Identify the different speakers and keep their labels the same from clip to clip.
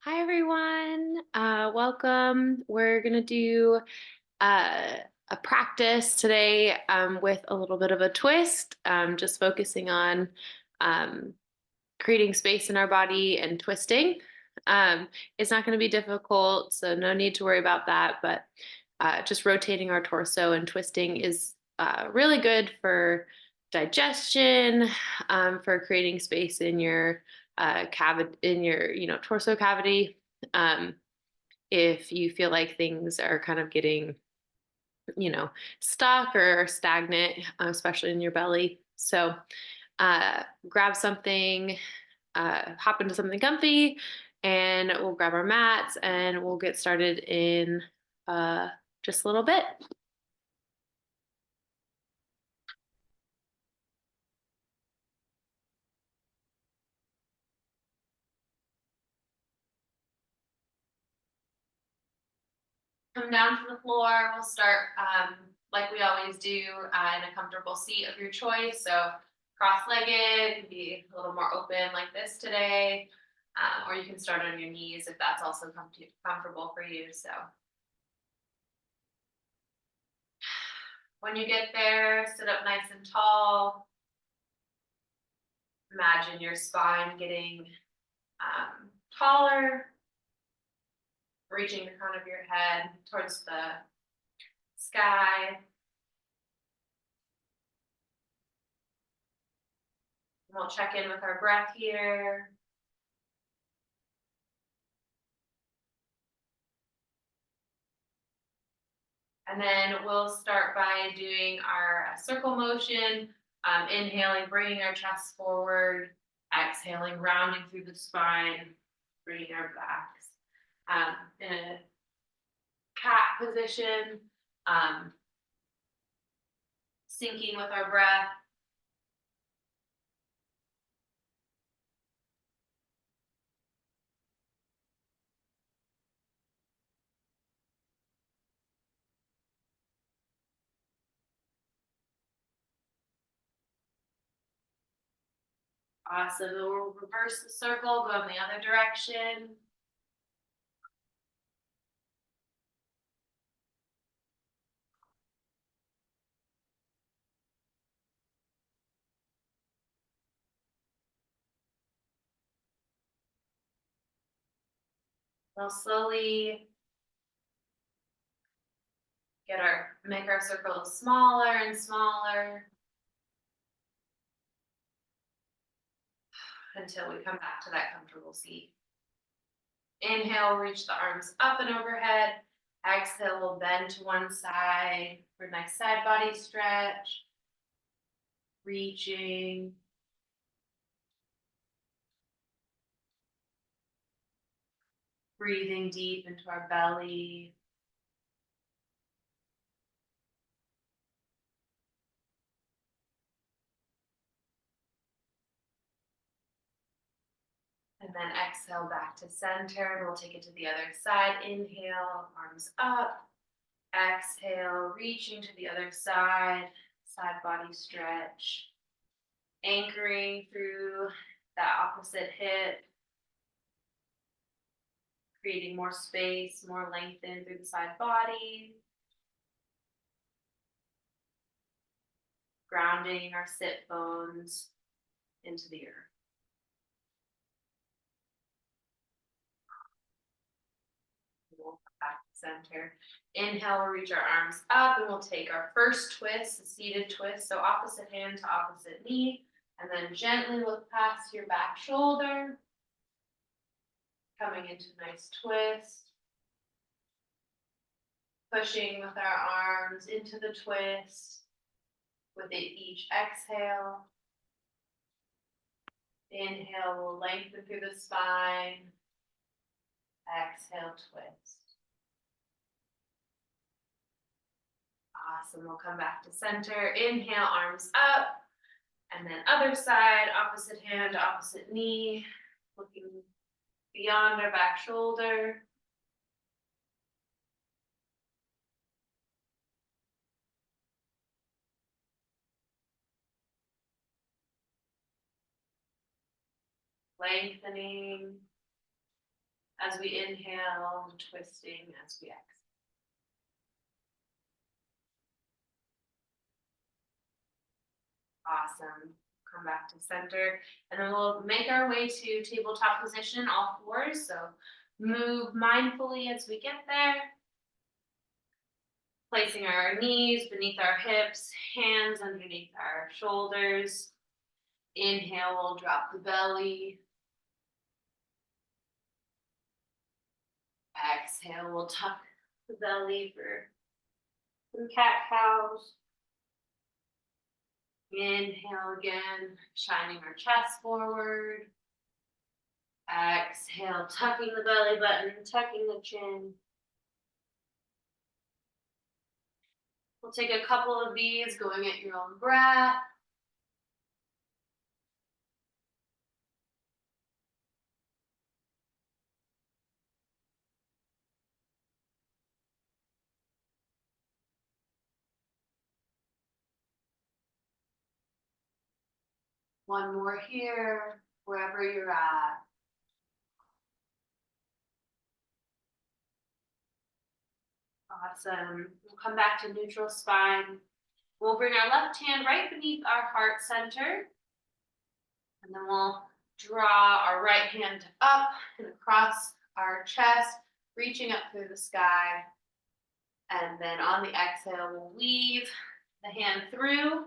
Speaker 1: Hi, everyone. Welcome. We're going to do uh, a practice today with a little bit of a twist, just focusing on um, creating space in our body and twisting. It's not going to be difficult, so no need to worry about that, but just rotating our torso and twisting is really good for digestion, for creating space in your cavity, in your torso cavity. Um, if you feel like things are kind of getting you know stuck or stagnant, especially in your belly. So grab something, hop into something comfy, and we'll grab our mats and we'll get started in uh, just a little bit. Come down to the floor. We'll start like we always do in a comfortable seat of your choice. So cross-legged, can be a little more open like this today, or you can start on your knees if that's also comfortable for you. So when you get there, sit up nice and tall. Imagine your spine getting taller, reaching the crown of your head towards the sky. We'll check in with our breath here. And then we'll start by doing our circle motion, inhaling, bringing our chest forward, exhaling, rounding through the spine, bringing our backs in a cat position, um, syncing with our breath. Awesome. Then we'll reverse the circle, go in the other direction. We'll slowly make our circle smaller and smaller until we come back to that comfortable seat. Inhale, reach the arms up and overhead. Exhale, we'll bend to one side for a nice side body stretch. Reaching. Breathing deep into our belly. And then exhale back to center. We'll take it to the other side. Inhale, arms up. Exhale, reaching to the other side. Side body stretch. Anchoring through that opposite hip. Creating more space, more lengthen through the side body. Grounding our sit bones into the earth. We'll come back to center. Inhale, we'll reach our arms up and we'll take our first twist, a seated twist. So opposite hand to opposite knee. And then gently look past your back shoulder. Coming into a nice twist. Pushing with our arms into the twist. With each exhale. Inhale, we'll lengthen through the spine. Exhale, twist. Awesome. We'll come back to center. Inhale, arms up. And then other side, opposite hand, opposite knee. Looking beyond our back shoulder. Lengthening. As we inhale, twisting as we exhale. Awesome. Come back to center. And then we'll make our way to tabletop position, all fours. So move mindfully as we get there. Placing our knees beneath our hips, hands underneath our shoulders. Inhale, we'll drop the belly. Exhale, we'll tuck the belly for some cat-cows. Inhale again, shining our chest forward. Exhale, tucking the belly button, tucking the chin. We'll take a couple of these, going at your own breath. One more here, wherever you're at. Awesome. We'll come back to neutral spine. We'll bring our left hand right beneath our heart center. And then we'll draw our right hand up and across our chest, reaching up through the sky. And then on the exhale, we'll weave the hand through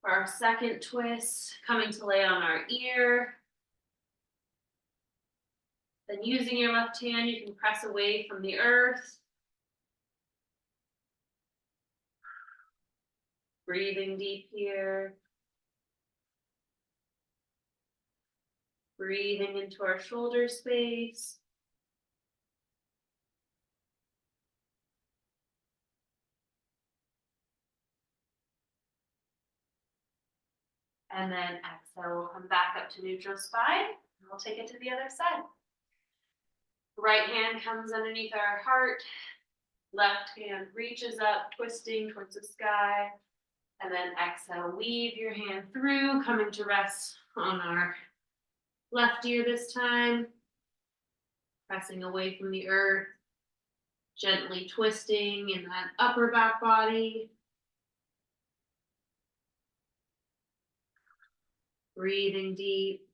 Speaker 1: for our second twist, coming to lay on our ear. Then using your left hand, you can press away from the earth. Breathing deep here. Breathing into our shoulder space. And then exhale, we'll come back up to neutral spine. And we'll take it to the other side. Right hand comes underneath our heart. Left hand reaches up, twisting towards the sky. And then exhale, weave your hand through, coming to rest on our left ear this time. Pressing away from the earth. Gently twisting in that upper back body. Breathing deep.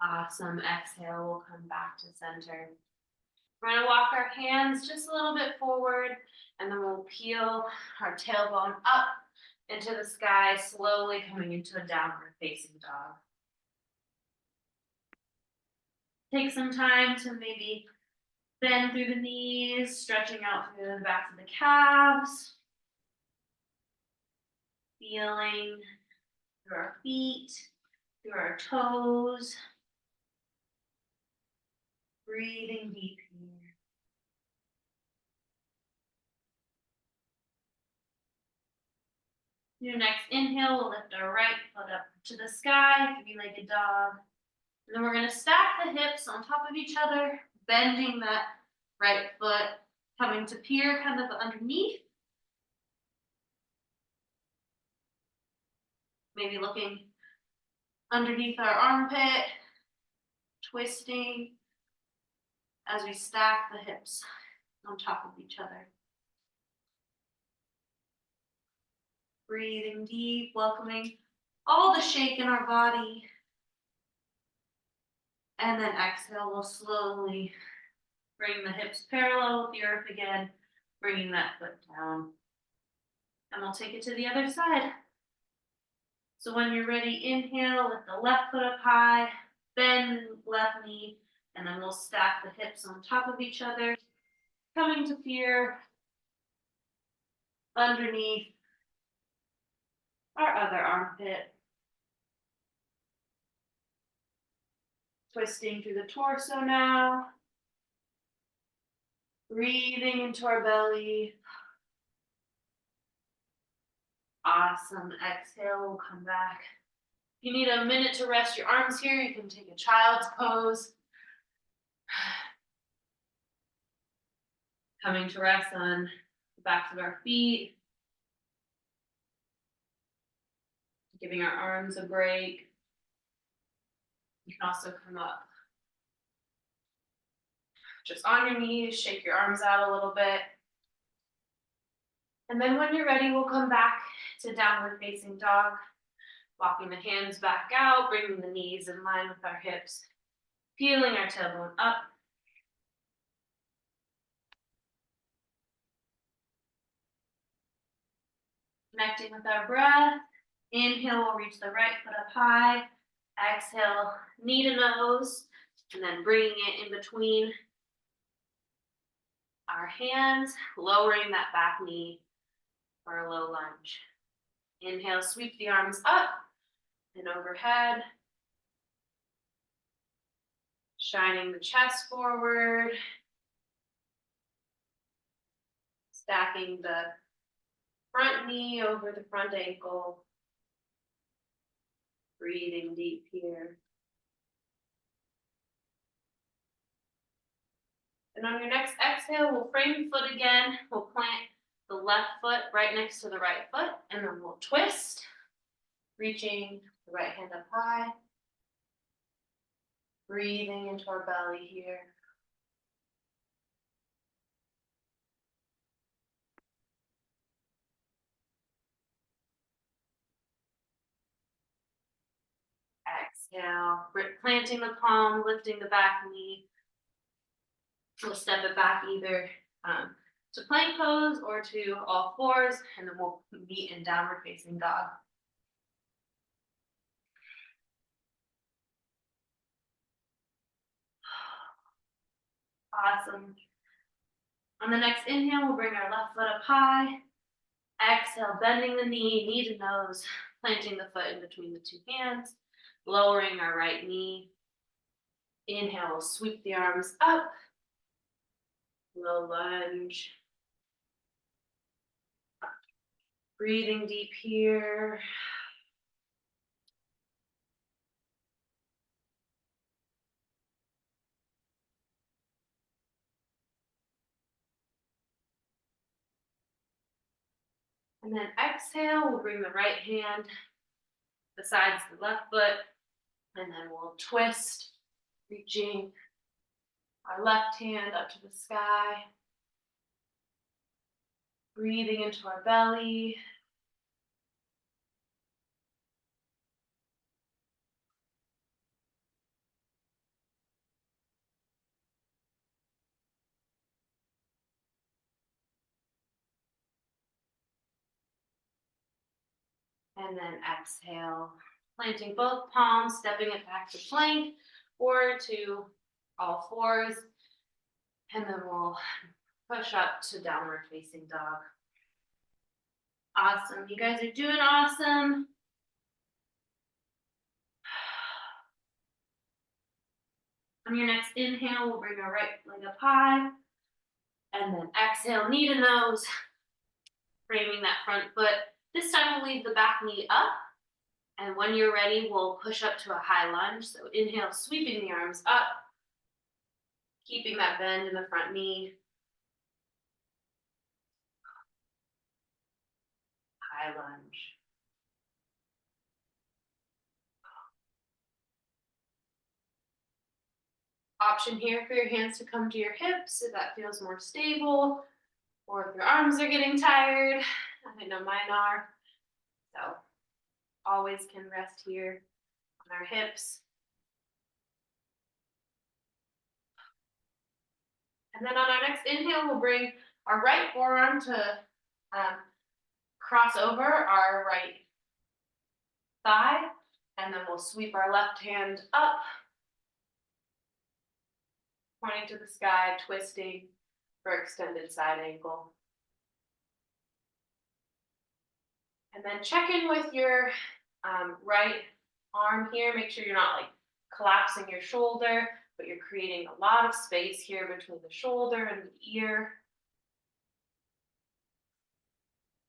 Speaker 1: Awesome. Exhale, we'll come back to center. We're going to walk our hands just a little bit forward, and then we'll peel our tailbone up into the sky, slowly coming into a downward facing dog. Take some time to maybe bend through the knees, stretching out through the backs of the calves. Feeling through our feet, through our toes. Breathing deep here. Your next inhale, we'll lift our right foot up to the sky, three-legged dog. And then we're going to stack the hips on top of each other, bending that right foot, coming to peer kind of underneath. Maybe looking underneath our armpit, twisting as we stack the hips on top of each other. Breathing deep, welcoming all the shake in our body. And then exhale, we'll slowly bring the hips parallel with the earth again, bringing that foot down. And we'll take it to the other side. So when you're ready, inhale, lift the left foot up high, bend left knee, and then we'll stack the hips on top of each other, coming to peer underneath our other armpit. Twisting through the torso now. Breathing into our belly. Awesome. Exhale, we'll come back. If you need a minute to rest your arms here, you can take a child's pose. Coming to rest on backs of our feet, giving our arms a break. You can also come up just on your knees, shake your arms out a little bit. And then when you're ready, we'll come back to downward facing dog, walking the hands back out, bringing the knees in line with our hips, peeling our tailbone up. Connecting with our breath. Inhale, we'll reach the right foot up high. Exhale, knee to nose, and then bringing it in between our hands, lowering that back knee for a low lunge. Inhale, sweep the arms up and overhead. Shining the chest forward. Stacking the front knee over the front ankle. Breathing deep here. And on your next exhale, we'll frame the foot again. We'll plant the left foot right next to the right foot, and then we'll twist, reaching the right hand up high. Breathing into our belly here. Exhale, planting the palm, lifting the back knee. We'll step it back either to plank pose or to all fours, and then we'll meet in downward facing dog. Awesome. On the next inhale, we'll bring our left foot up high. Exhale, bending the knee, knee to nose, planting the foot in between the two hands, lowering our right knee. Inhale, we'll sweep the arms up. Low lunge. Breathing deep here. And then exhale, we'll bring the right hand besides the left foot, and then we'll twist, reaching our left hand up to the sky. Breathing into our belly. And then exhale, planting both palms, stepping it back to plank or to all fours. And then we'll push up to downward facing dog. Awesome. You guys are doing awesome. On your next inhale, we'll bring our right leg up high. And then exhale, knee to nose, framing that front foot. This time we'll leave the back knee up. And when you're ready, we'll push up to a high lunge. So inhale, sweeping the arms up, keeping that bend in the front knee. High lunge. Option here for your hands to come to your hips if that feels more stable, or if your arms are getting tired. I know mine are. So always can rest here on our hips. And then on our next inhale, we'll bring our right forearm to cross over our right thigh, and then we'll sweep our left hand up, pointing to the sky, twisting for extended side ankle. And then check in with your right arm here. Make sure you're not like collapsing your shoulder, but you're creating a lot of space here between the shoulder and the ear.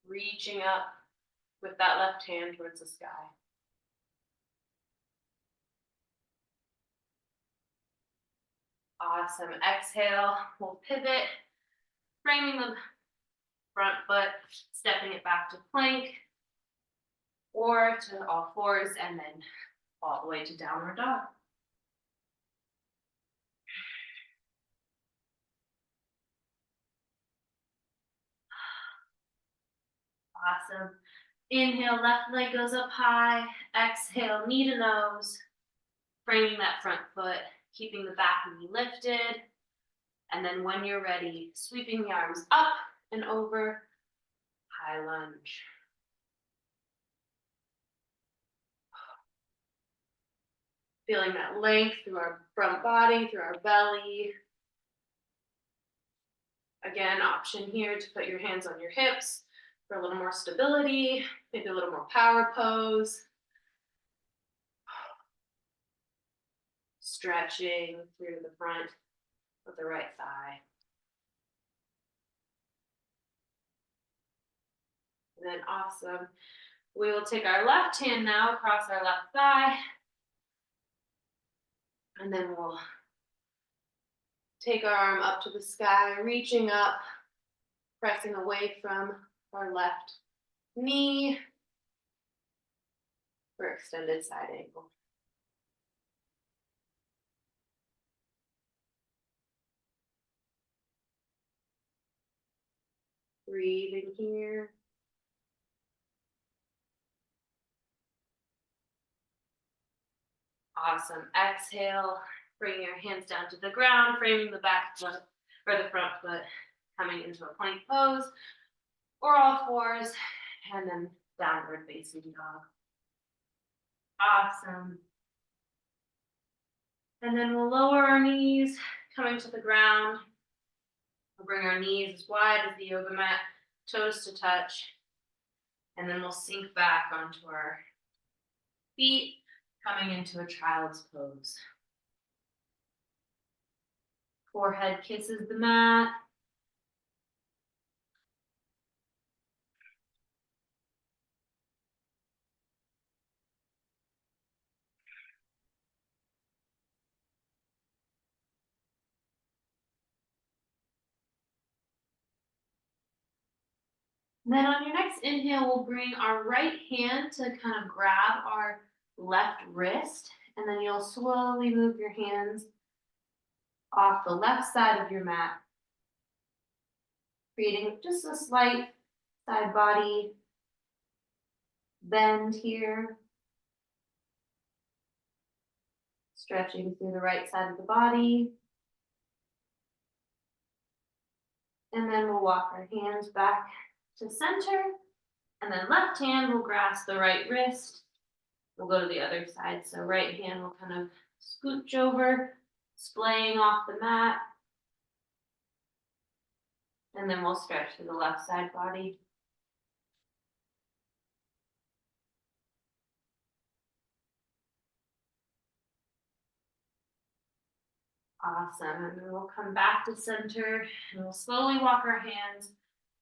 Speaker 1: Reaching up with that left hand towards the sky. Awesome. Exhale, we'll pivot, framing the front foot, stepping it back to plank or to all fours, and then all the way to downward dog. Awesome. Inhale, left leg goes up high. Exhale, knee to nose, framing that front foot, keeping the back knee lifted. And then when you're ready, sweeping the arms up and over, high lunge. Feeling that length through our front body, through our belly. Again, option here to put your hands on your hips for a little more stability, maybe a little more power pose. Stretching through the front of the right thigh. And then awesome. We will take our left hand now across our left thigh. And then we'll take our arm up to the sky, reaching up, pressing away from our left knee for extended side angle. Breathing here. Awesome. Exhale, bring your hands down to the ground, framing the back foot or the front foot, coming into a plank pose or all fours, and then downward facing dog. Awesome. And then we'll lower our knees, coming to the ground. We'll bring our knees as wide as the yoga mat, toes to touch. And then we'll sink back onto our feet, coming into a child's pose. Forehead kisses the mat. Then on your next inhale, we'll bring our right hand to kind of grab our left wrist, and then you'll slowly move your hands off the left side of your mat, creating just a slight side body bend here. Stretching through the right side of the body. And then we'll walk our hands back to center, and then left hand will grasp the right wrist. We'll go to the other side. So right hand will kind of scooch over, splaying off the mat. And then we'll stretch to the left side body. Awesome. And then we'll come back to center, and we'll slowly walk our hands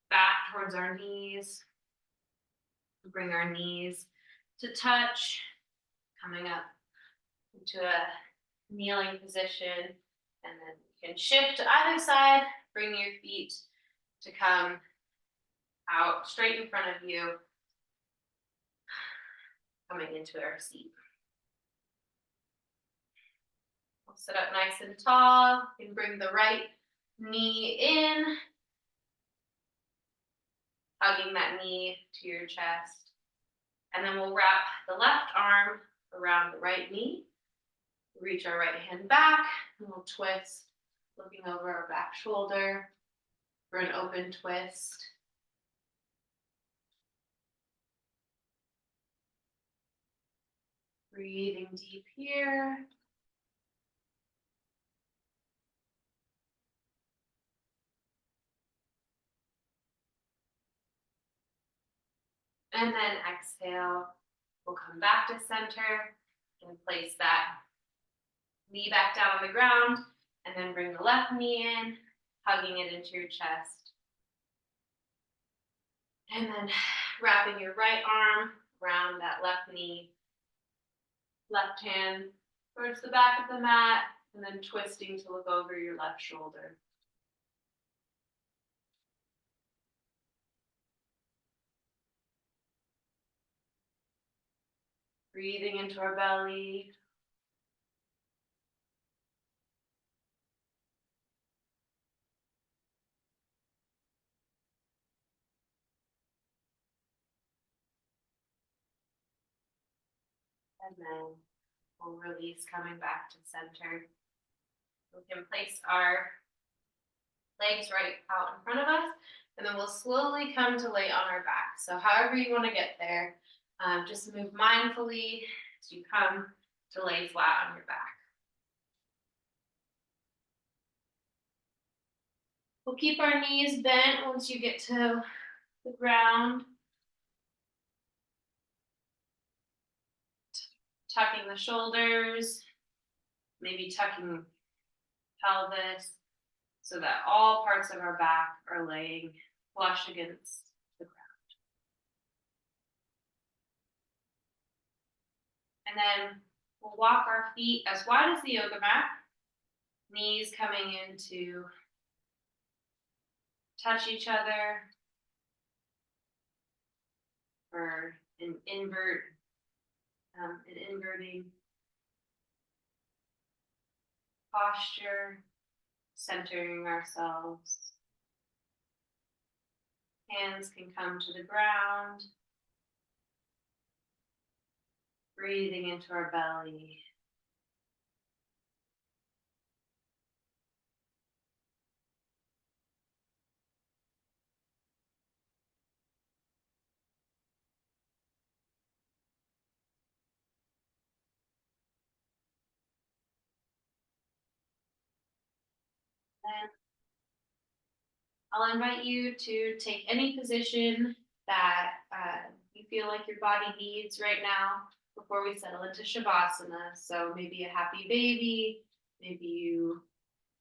Speaker 1: back towards our knees. Bring our knees to touch, coming up into a kneeling position, and then you can shift to either side, bring your feet to come out straight in front of you, coming into our seat. We'll sit up nice and tall, you can bring the right knee in, hugging that knee to your chest. And then we'll wrap the left arm around the right knee. Reach our right hand back, and we'll twist, looking over our back shoulder for an open twist. Breathing deep here. And then exhale, we'll come back to center and place that knee back down on the ground, and then bring the left knee in, hugging it into your chest. And then wrapping your right arm around that left knee, left hand towards the back of the mat, and then twisting to look over your left shoulder. Breathing into our belly. And then we'll release, coming back to center. We can place our legs right out in front of us, and then we'll slowly come to lay on our back. So however you want to get there, just move mindfully as you come to lay flat on your back. We'll keep our knees bent once you get to the ground. Tucking the shoulders, maybe tucking pelvis, so that all parts of our back are laying flush against the ground. And then we'll walk our feet as wide as the yoga mat, knees coming in to touch each other, or an inverting posture, centering ourselves. Hands can come to the ground, breathing into our belly. Then I'll invite you to take any position that you feel like your body needs right now before we settle into Shavasana. So maybe a happy baby, maybe you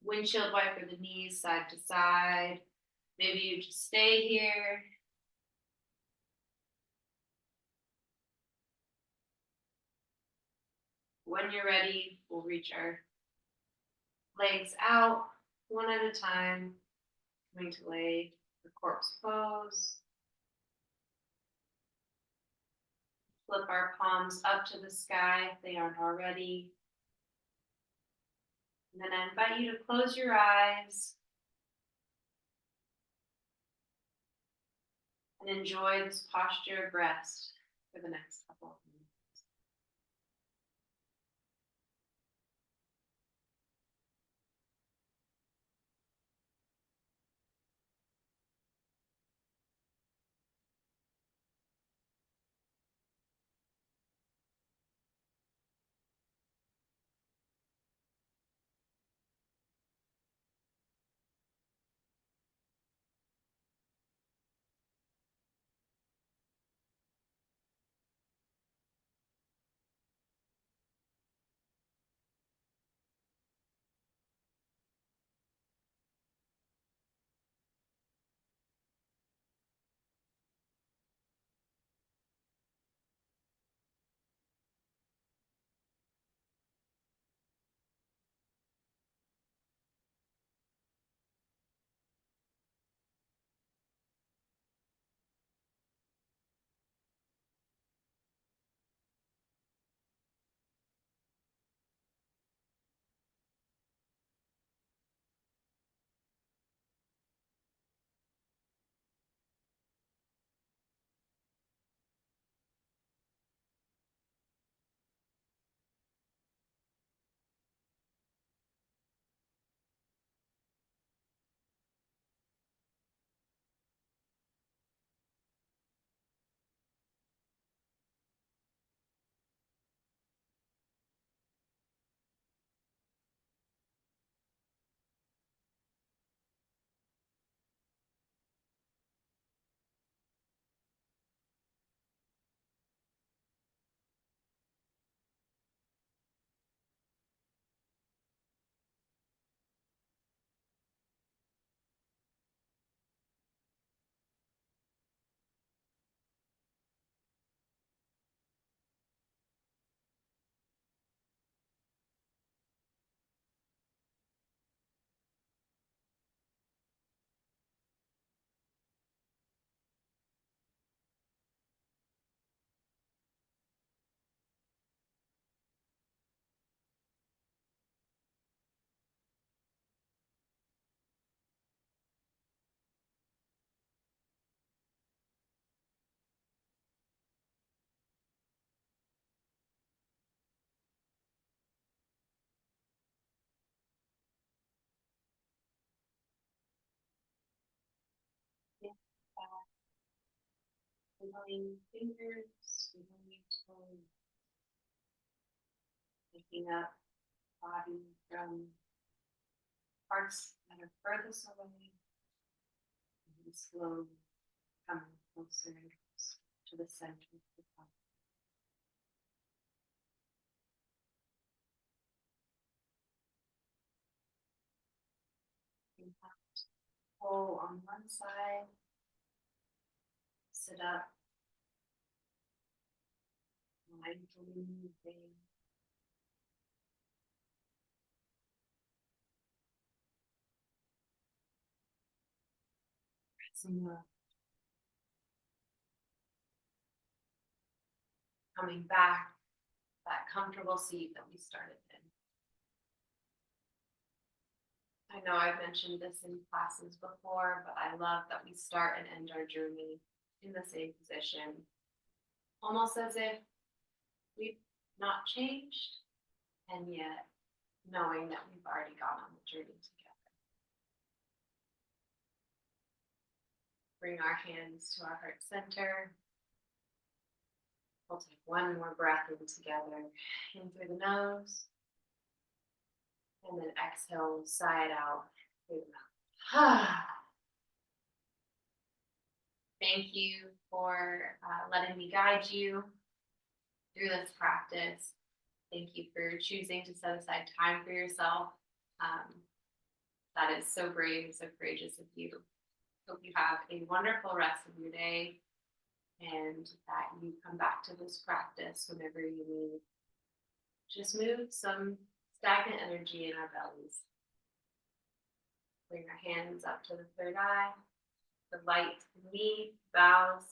Speaker 1: windshield wiper the knees side to side, maybe you just stay here. When you're ready, we'll reach our legs out one at a time, coming to lay the corpse pose. Flip our palms up to the sky if they aren't already. And then I invite you to close your eyes and enjoy this posture of rest for the next couple of minutes. wiggling fingers, wiggling toes, picking up body from parts that are furthest away, and slowly coming closer to the center of the body. Pull on one side, sit up, mindfully moving. Pressing up. Coming back, that comfortable seat that we started in. I know I've mentioned this in classes before, but I love that we start and end our journey in the same position, almost as if we've not changed, and yet knowing that we've already gone on the journey together. Bring our hands to our heart center. We'll take one more breath in together, in through the nose, and then exhale, sigh it out through the mouth. Thank you for letting me guide you through this practice. Thank you for choosing to set aside time for yourself. That is so brave and so courageous of you. Hope you have a wonderful rest of your day and that you come back to this practice whenever you need. Just move some stagnant energy in our bellies. Bring our hands up to the third eye. The light in me bows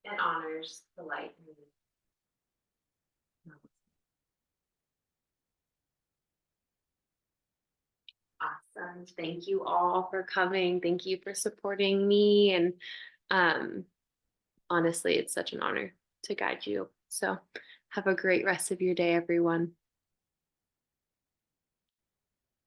Speaker 1: and honors the light in me. Awesome. Thank you all for coming. Thank you for supporting me. And honestly, it's such an honor to guide you. So have a great rest of your day, everyone.